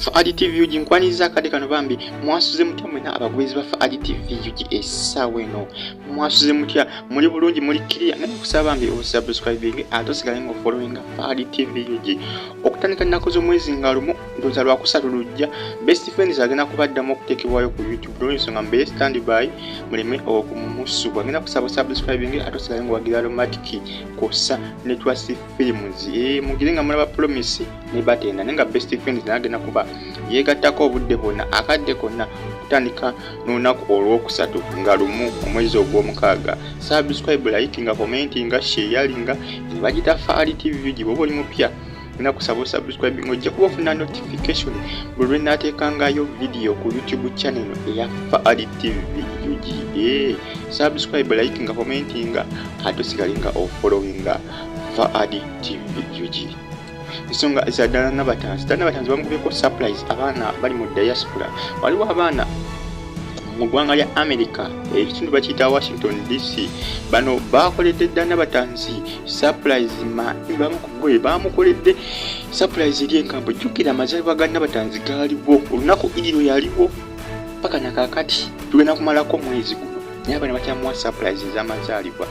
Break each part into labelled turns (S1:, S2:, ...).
S1: Faadi TV uji nkwaniza akade kano Bambi mwasuze mutya mwena abaguzi ba Faadi TV uji essawa eno mwasuze mutya muli bulungi muli clear nga kusaba Bambi osubscribing atosigale ngo following Faadi TV uji okutandika nako z'omwezi ngalumu ndoza lwa kusatu lujja best friends agenda kubaddamu okuteekebwayo ku YouTube n'ensonga mbe stand by muleme okumusubwa agenda kusaba subscribing atosigale ngo wagira automatic kosa netwasi films mugirenga mulaba promise ne batenda nenga best friends agenda kuba yegattako obudde bwonna akadde konna kutandika n'olunaku olwokusatu nga lumu omwezi ogw'omukaaga. Subscribe, likinga, commentinga, sharinga ne bagita Faadi TV gibobo oli mupya na kusaba subscribe ngojja kuba ofuna notification bwe nnateekangayo video ku YouTube channel eya Faadi TV UG. Subscribe, likinga, commentinga atosigalinga ofollowinga Faadi TV UG. Isonga izadana Nabatanzi bamugubeko surprise abaana bali mu diaspora. Waliwo abaana mu ggwanga lya America ekitundu bakiyita Washington DC bano bakoledde Nabatanzi surprise bamukoledde surprise eri enkampo. Jjukira amazaalibwa ga Nabatanzi gaaliwo olunaku iro yaliwo paka nakakati tugenda kumalako mwezi guno naye abaana bakyamuwa surprise ez'amazaalibwa.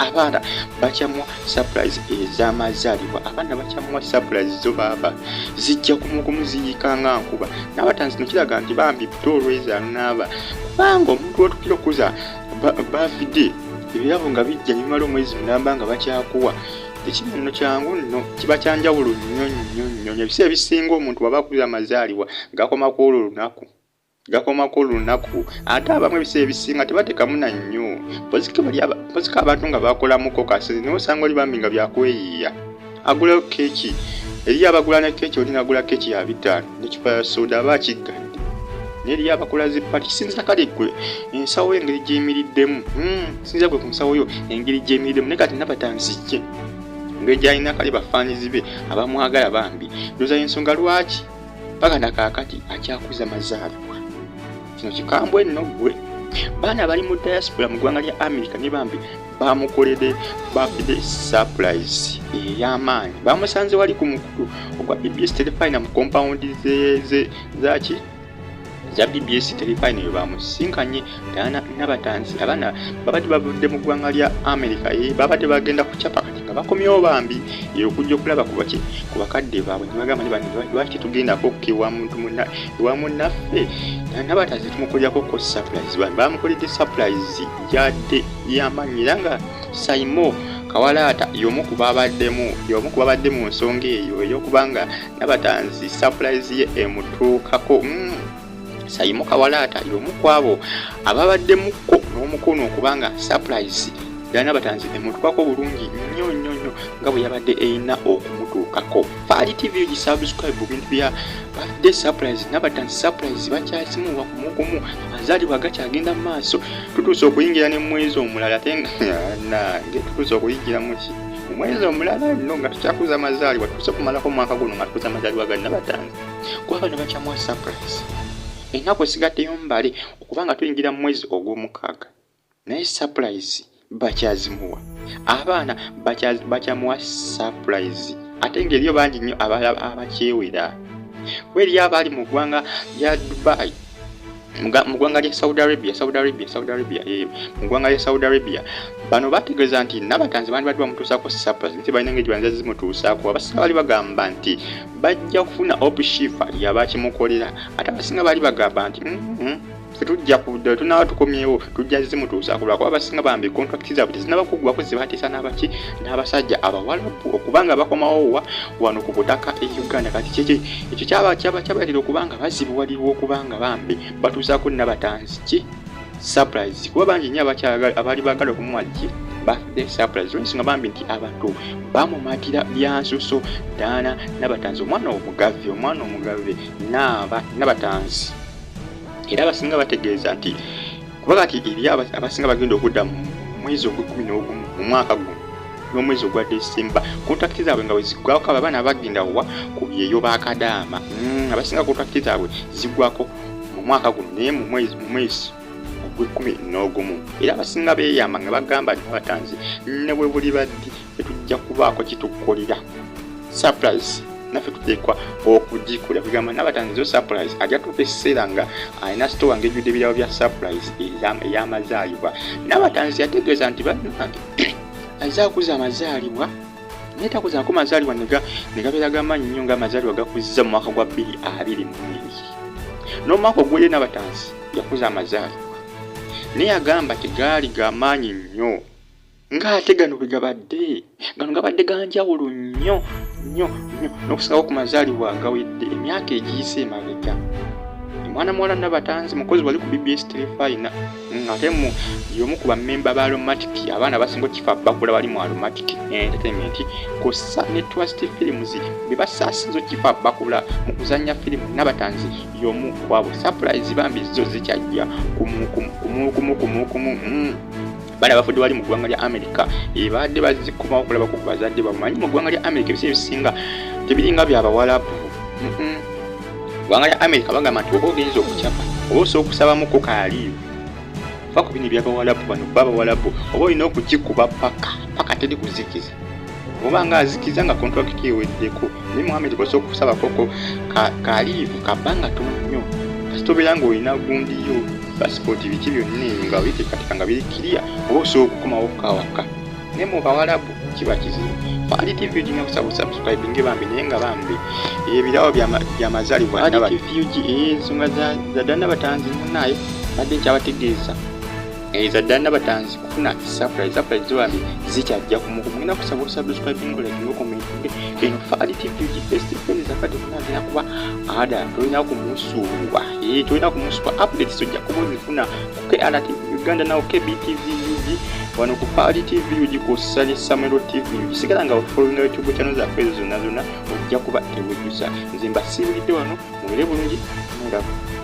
S1: Abaana bakyamuwa surprise ez'amazaalibwa. Abaana bakyamuwa surprise zo baba zijja kumuziyikanga nkuba. Nabatanzi no kiraga nti Bambi always anaba kubanga omuntu otukira okuza bavide ebirabo nga bijja bimala omwezi mulamba nga bakyakuwa ekintu kyangu nno kiba kyanjawulo nnyo ebiseera ebisinga omuntu waba akuza amazaalibwa gakomako olunaku ate abamu ebiseera ebisinga tebateekamu na nnyo pozika abantu nga bakolamuko kasezi naye osanga oli Bambi nga byakweyiiya agula keeki eri abagula ne keeki olina agula keeki ya 5 n'ekipa ya soda aba akiggadde n'eri abakola zipati sinza kale gwe ensawo engeri gy'emiriddemu sinza gwe ku nsawo yo engeri gy'emiriddemu naye kati Nabatanzi kye ngeri gy'alina kale bafaanizi be abamwagala Bambi ndoza ensonga lwaki paka nakakati akyakuza mazaalibwa. Kino kikambwe nno gwe baana bali mu diaspora mu ggwanga lya America ne Bambi bamukoledde birthday surprise ey'amaanyi. Bamusanze wali ku mukulu ogwa BBS Telefine mu compound zaki za BBS Telefine yo bamusinkanye Nabatanzi. Abaana babadde bavudde mu ggwanga lya America babadde bagenda kucapa kati nga bakomyewo Bambi okujja okulaba ku bakadde baabwe ne bagamba ne bano lwaki tugendako ewa munnaffe Nabatanzi tumukolyako ko surprise. Bamukoledde surprise yadde y'amaanyi era nga Saimo Kawalaata y'omu ku babadde mu nsonga eyo ey'okubanga Nabatanzi surprise ye emutuukako. Saimo Kawalaata y'omu ku abo ababaddemuko n'omukono okubanga surprise ya Nabatanzi emutuukako bulungi nnyo nga bwe yabadde eyina okumutuukako. Faadi TV gisubscribe bintu bya birthday surprise Nabatanzi surprise bakyasimuwa kumukumu amazaalibwa gakyagenda mu maaso. Tutuuse okuyingira ne mwezi omulala ate nange tutuuse okuyingira mu mwezi omulala nno nga tukyakuza amazaalibwa tutuuse kumalako omwaka guno nga tukuza amazaalibwa ga Nabatanzi kuba bano bakyamuwa surprise. Ennaku esigaddeyo mbale okubanga tuyingira mu mwezi ogw'omukaaga naye surprise bakyazimuwa. Abaana bakyamuwa surprise ate ng'eriyo bangi nnyo abakyewera weri abali mu ggwanga lya Dubai mu ggwanga lya Saudi Arabia mu ggwanga lya Saudi Arabia bano bategeeza nti Nabatanzi bandi badde bamutuusako surprise nti balina engeri banza zimutuusaako. Abasinga bali bagamba nti bajja kufuna opshifa yabakimukolera ate abasinga bali bagamba nti tujja kudda tunaba tukomyewo tujja zimutuusaako lwakuba abasinga Bambi contract zaabwe tezinaba kuggwako zibateesa n'abasajja abawalabu okubanga bakomawo wano ku butaka e Uganda. Kati ekyo kyabayatira okubanga bazibuwalirwa okubanga Bambi batuusaako Nabatanzi surprise kuba bangi nnyo abali baagala okumuwa birthday surprise. Olw'ensonga Bambi nti abantu bamumatira byansuso ddala Nabatanzi omwana omugave Nabatanzi. Era abasinga bategeeza nti kuba kati eri abasinga bagenda okudda mu mwezi ogw'11 mu mwaka guno n'omwezi ogwa December contract zaabwe nga weziggwako abaana bagenda ku byeyo bakadaama abasinga contract zaabwe ziggwako mu mwaka guno naye mu mwezi ogw'11 era abasinga beeyama nga bagamba Nabatanzi ne bwe buli baddi tetujja kubaako kitukolera surprise naffe tuteekwa okugikola kugamba Nabatanzi zo surprise ajja tuuka ekiseera nga alina store ng'ejjudde ebirabo bya surprise ey'amazaalibwa. Nabatanzi yategeeza nti bannange azze akuza amazaalibwa naye takuzaako mazaalibwa ne gabeera gamanyi nnyo ng'amazaalibwa gakuzza mu mwaka gwa 2022 n'omwaka ogw'eri Nabatanzi yakuza amazaalibwa naye agamba tegaali gamaanyi nnyo ng'ate gano bwe gabadde ganjawulo nnyo n'okusingawo ku mazaalibwa agawedde emyaka egiyise emabega. Omwana muwala Nabatanzi mukozi wali ku BBS Telefayina ng'ate y'omu ku bammemba ba Aromatic abaana basinga okifa bakula bali mu Aromatic Entertainment kossa ne Trust Films be basaasinza okifa bakula mu kuzannya firimu. Nabatanzi y'omu ku abo. Surprise Bambi zo zikyajja kumu bana bafudde wali mu ggwanga lya America ebadde bazikumawo okulaba ku bazadde bamanyi mu ggwanga lya America ebiseera ebisinga tebiringa by'Abawalabu. Ggwanga lya America bagamba nti oba ogenza okukyapa oba osobola okusabamuko kaaliyo fa ku bino eby'Abawalabu bano b'Abawalabu oba olina okukikuba paka teri kuzikiza oba nga azikiza nga contract eweddeko naye mu America osobola okusabako kaaliyo kabbanga tono nnyo kasitobeera ng'olina gundiyo passport biki byonna nga biteekateeka nga biri kiriya oba osobola okukomawo kawaka naye mu Bawalabu kiba kizibu. Fali TV ujinga kusaba subscribing Bambi naye nga Bambi ebirawo by'amazaalibwa Fali TV ensonga za Nabatanzi munayo badde nkyabategeeza za Nabatanzi kufuna surprise Bambi zikyajja kumugenda kusaba subscribing like no comment eno Fali TV festival zakati kunagenda kuba ada tolina kumusuubwa tolina kumusuubwa updates ojja kubozifuna ku KRTV Uganda nawo KBTV wano ku Fali TV ugikosa ne Samero TV ugisigala nga ofollowinga YouTube channel zaffe ezo zonna ojja kuba tewejjusa nze mbasiibulidde wano mwere bulungi mulabu.